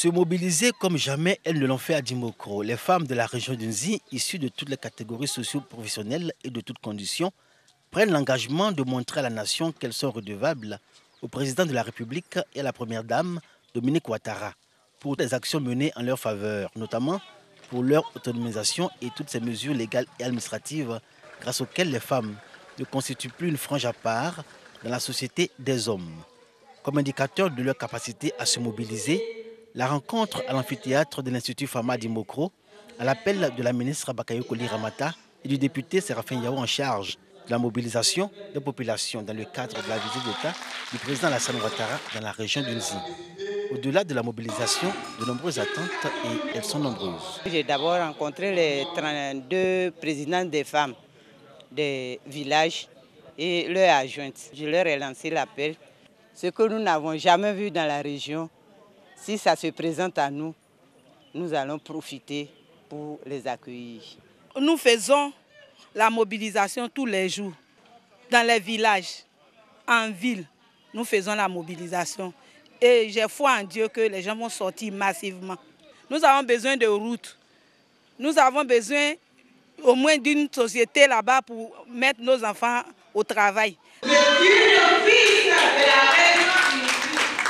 Se mobiliser comme jamais elles ne l'ont fait à Dimokro. Les femmes de la région d'Unzi, issues de toutes les catégories socio-professionnelles et de toutes conditions, prennent l'engagement de montrer à la nation qu'elles sont redevables au président de la République et à la première dame, Dominique Ouattara, pour des actions menées en leur faveur, notamment pour leur autonomisation et toutes ces mesures légales et administratives grâce auxquelles les femmes ne constituent plus une frange à part dans la société des hommes. Comme indicateur de leur capacité à se mobiliser, la rencontre à l'amphithéâtre de l'Institut Fama Dimokro, à l'appel de la ministre Bakayokoli Ramata et du député Séraphin Yao en charge de la mobilisation des populations dans le cadre de la visite d'État du président Alassane Ouattara dans la région d'Unzi. Au-delà de la mobilisation, de nombreuses attentes et elles sont nombreuses. J'ai d'abord rencontré les 32 présidents des femmes des villages et leurs adjointes. Je leur ai lancé l'appel. Ce que nous n'avons jamais vu dans la région, si ça se présente à nous, nous allons profiter pour les accueillir. Nous faisons la mobilisation tous les jours. Dans les villages, en ville, nous faisons la mobilisation. Et j'ai foi en Dieu que les gens vont sortir massivement. Nous avons besoin de routes. Nous avons besoin au moins d'une société là-bas pour mettre nos enfants au travail. Le fils de la reine,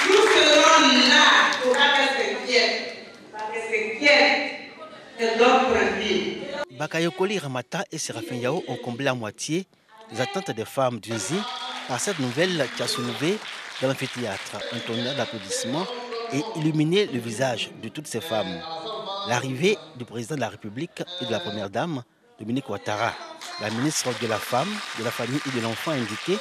nous serons là pour faire ses pieds de notre vie. Bakayokoli Ramata et Séraphin Yao ont comblé à moitié les attentes des femmes d'Unzi par cette nouvelle qui a soulevé dans l'amphithéâtre un tonnerre d'applaudissements et illuminé le visage de toutes ces femmes. L'arrivée du président de la République et de la première dame, Dominique Ouattara, la ministre de la Femme, de la Famille et de l'Enfant, a indiqué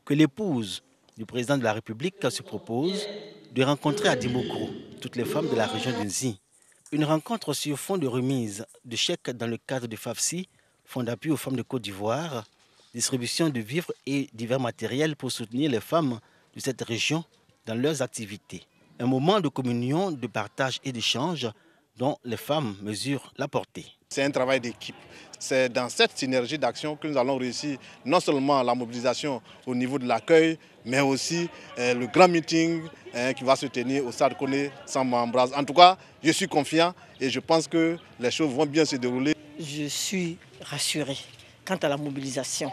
que l'épouse du président de la République se propose de rencontrer à Dimokro toutes les femmes de la région d'Unzi. Une rencontre sur fond de remise de chèques dans le cadre du FAFSI, Fonds d'appui aux femmes de Côte d'Ivoire, distribution de vivres et divers matériels pour soutenir les femmes de cette région dans leurs activités. Un moment de communion, de partage et d'échange dont les femmes mesurent la portée. C'est un travail d'équipe. C'est dans cette synergie d'action que nous allons réussir non seulement la mobilisation au niveau de l'accueil, mais aussi le grand meeting qui va se tenir au Stade Koné Samba-Ambroise. En tout cas, je suis confiant et je pense que les choses vont bien se dérouler. Je suis rassurée quant à la mobilisation.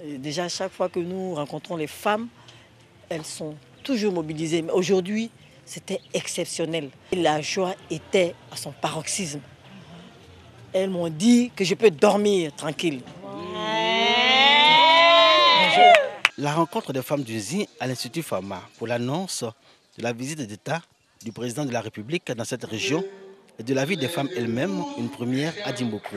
Déjà, chaque fois que nous rencontrons les femmes, elles sont toujours mobilisées. Mais aujourd'hui, c'était exceptionnel. La joie était à son paroxysme. Elles m'ont dit que je peux dormir tranquille. La rencontre des femmes d'Unzi à l'Institut Fama pour l'annonce de la visite d'État du président de la République dans cette région et de la vie des femmes elles-mêmes, une première à Dimokro.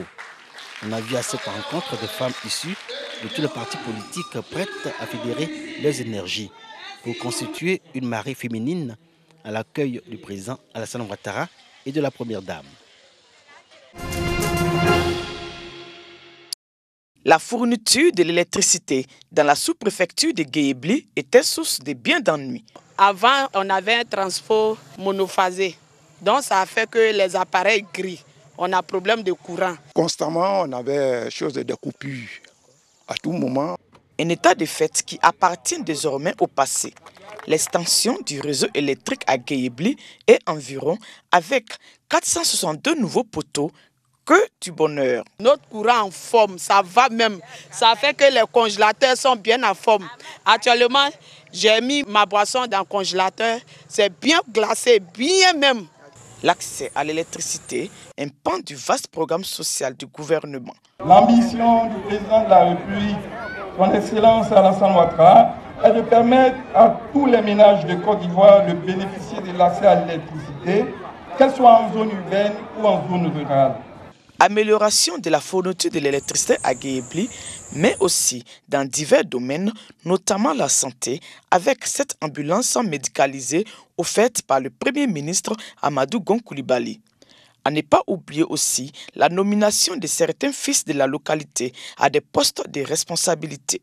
On a vu à cette rencontre des femmes issues de tous les partis politiques prêtes à fédérer leurs énergies pour constituer une marée féminine à l'accueil du président Alassane Ouattara et de la première dame. La fourniture de l'électricité dans la sous-préfecture de Guéébli était source de bien d'ennui. Avant, on avait un transport monophasé. Donc ça a fait que les appareils grillent. On a problème de courant. Constamment, on avait chose de coupures à tout moment. Un état de fait qui appartient désormais au passé. L'extension du réseau électrique à Guéébli est environ avec 462 nouveaux poteaux. Que du bonheur. Notre courant en forme, ça va même. Ça fait que les congélateurs sont bien en forme. Actuellement, j'ai mis ma boisson dans le congélateur. C'est bien glacé, bien même. L'accès à l'électricité, un pan du vaste programme social du gouvernement. L'ambition du président de la République, son Excellence Alassane Ouattara, est de permettre à tous les ménages de Côte d'Ivoire de bénéficier de l'accès à l'électricité, qu'elle soit en zone urbaine ou en zone rurale. Amélioration de la fourniture de l'électricité à Guéébli, mais aussi dans divers domaines, notamment la santé, avec cette ambulance médicalisée offerte par le Premier ministre Amadou Gon Coulibaly. À ne pas oublier aussi la nomination de certains fils de la localité à des postes de responsabilité.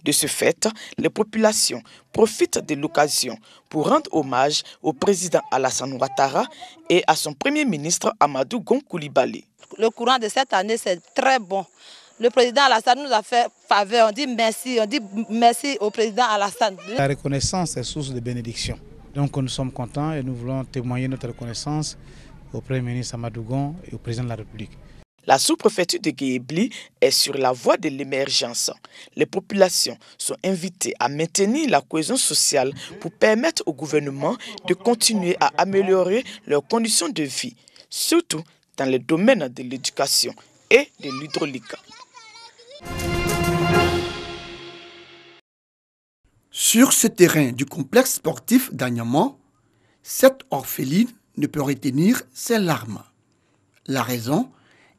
De ce fait, les populations profitent de l'occasion pour rendre hommage au président Alassane Ouattara et à son Premier ministre Amadou Gon Coulibaly. Le courant de cette année, c'est très bon. Le président Alassane nous a fait faveur. On dit merci au président Alassane. La reconnaissance est source de bénédiction. Donc nous sommes contents et nous voulons témoigner notre reconnaissance au Premier ministre Amadou Gon et au Président de la République. La sous-préfecture de Guéébli est sur la voie de l'émergence. Les populations sont invitées à maintenir la cohésion sociale pour permettre au gouvernement de continuer à améliorer leurs conditions de vie, surtout dans les domaines de l'éducation et de l'hydraulique. Sur ce terrain du complexe sportif d'Agnaman, cette orpheline ne peut retenir ses larmes. La raison,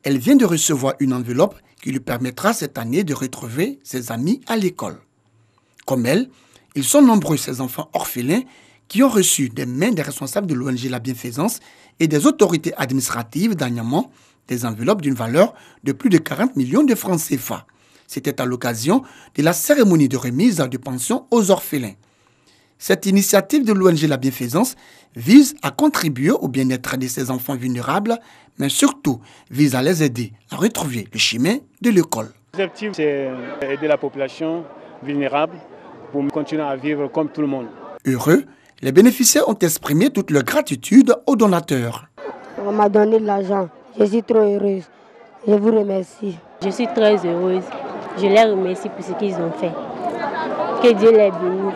elle vient de recevoir une enveloppe qui lui permettra cette année de retrouver ses amis à l'école. Comme elle, ils sont nombreux ces enfants orphelins qui ont reçu des mains des responsables de l'ONG La Bienfaisance et des autorités administratives d'Agnaman des enveloppes d'une valeur de plus de 40 millions de francs CFA. C'était à l'occasion de la cérémonie de remise de pension aux orphelins. Cette initiative de l'ONG La Bienfaisance vise à contribuer au bien-être de ces enfants vulnérables, mais surtout vise à les aider à retrouver le chemin de l'école. L'objectif, c'est aider la population vulnérable pour continuer à vivre comme tout le monde. Heureux, les bénéficiaires ont exprimé toute leur gratitude aux donateurs. On m'a donné de l'argent. Je suis trop heureuse. Je vous remercie. Je suis très heureuse. Je les remercie pour ce qu'ils ont fait. Que Dieu les bénisse.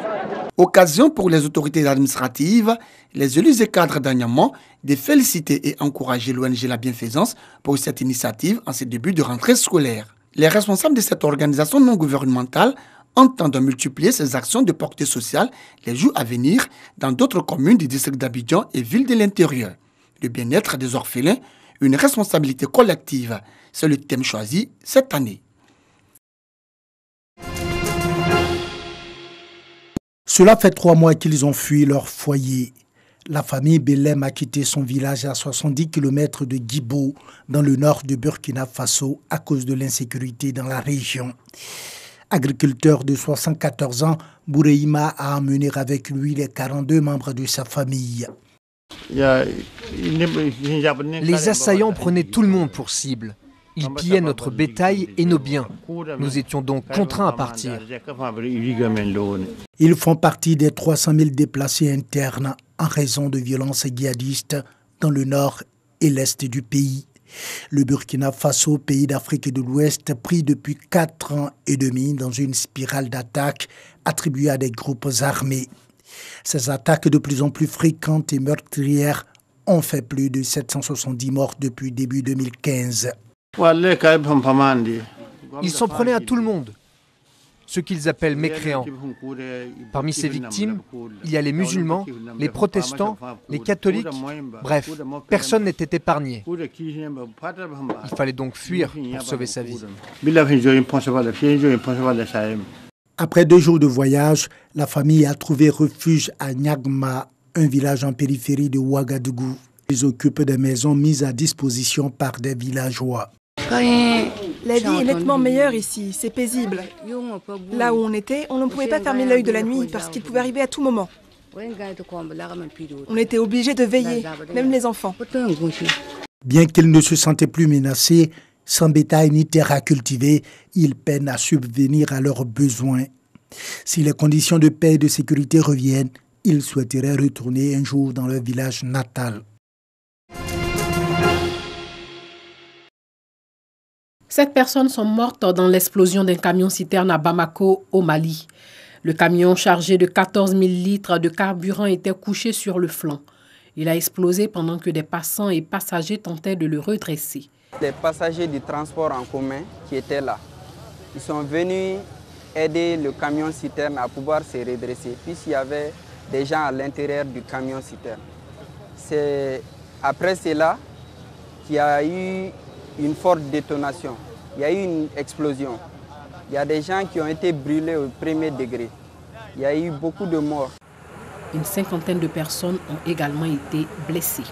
Occasion pour les autorités administratives, les élus et cadres d'Agnaman de féliciter et encourager l'ONG La Bienfaisance pour cette initiative en ce début de rentrée scolaire. Les responsables de cette organisation non gouvernementale entendent multiplier ces actions de portée sociale les jours à venir dans d'autres communes du district d'Abidjan et villes de l'intérieur. Le bien-être des orphelins, une responsabilité collective, c'est le thème choisi cette année. Cela fait 3 mois qu'ils ont fui leur foyer. La famille Belém a quitté son village à 70 km de Guibo, dans le nord de Burkina Faso, à cause de l'insécurité dans la région. Agriculteur de 74 ans, Boureima a emmené avec lui les 42 membres de sa famille. Les assaillants prenaient tout le monde pour cible. Ils pillaient notre bétail et nos biens. Nous étions donc contraints à partir. Ils font partie des 300 000 déplacés internes en raison de violences djihadistes dans le nord et l'est du pays. Le Burkina Faso, pays d'Afrique de l'Ouest, pris depuis 4 ans et demi dans une spirale d'attaques attribuée à des groupes armés. Ces attaques de plus en plus fréquentes et meurtrières ont fait plus de 770 morts depuis début 2015. Ils s'en prenaient à tout le monde, ceux qu'ils appellent mécréants. Parmi ces victimes, il y a les musulmans, les protestants, les catholiques, bref, personne n'était épargné. Il fallait donc fuir pour sauver sa vie. Après 2 jours de voyage, la famille a trouvé refuge à Niagma, un village en périphérie de Ouagadougou. Ils occupent des maisons mises à disposition par des villageois. La vie est nettement meilleure ici, c'est paisible. Là où on était, on ne pouvait pas fermer l'œil de la nuit parce qu'il pouvait arriver à tout moment. On était obligés de veiller, même les enfants. Bien qu'ils ne se sentaient plus menacés, sans bétail ni terre à cultiver, ils peinent à subvenir à leurs besoins. Si les conditions de paix et de sécurité reviennent, ils souhaiteraient retourner un jour dans leur village natal. 7 personnes sont mortes dans l'explosion d'un camion-citerne à Bamako, au Mali. Le camion chargé de 14 000 litres de carburant était couché sur le flanc. Il a explosé pendant que des passants et passagers tentaient de le redresser. Les passagers du transport en commun qui étaient là, ils sont venus aider le camion-citerne à pouvoir se redresser, puisqu'il y avait des gens à l'intérieur du camion-citerne. C'est après cela qu'il y a eu une forte détonation. Il y a eu une explosion. Il y a des gens qui ont été brûlés au 1er degré. Il y a eu beaucoup de morts. Une 50aine de personnes ont également été blessées.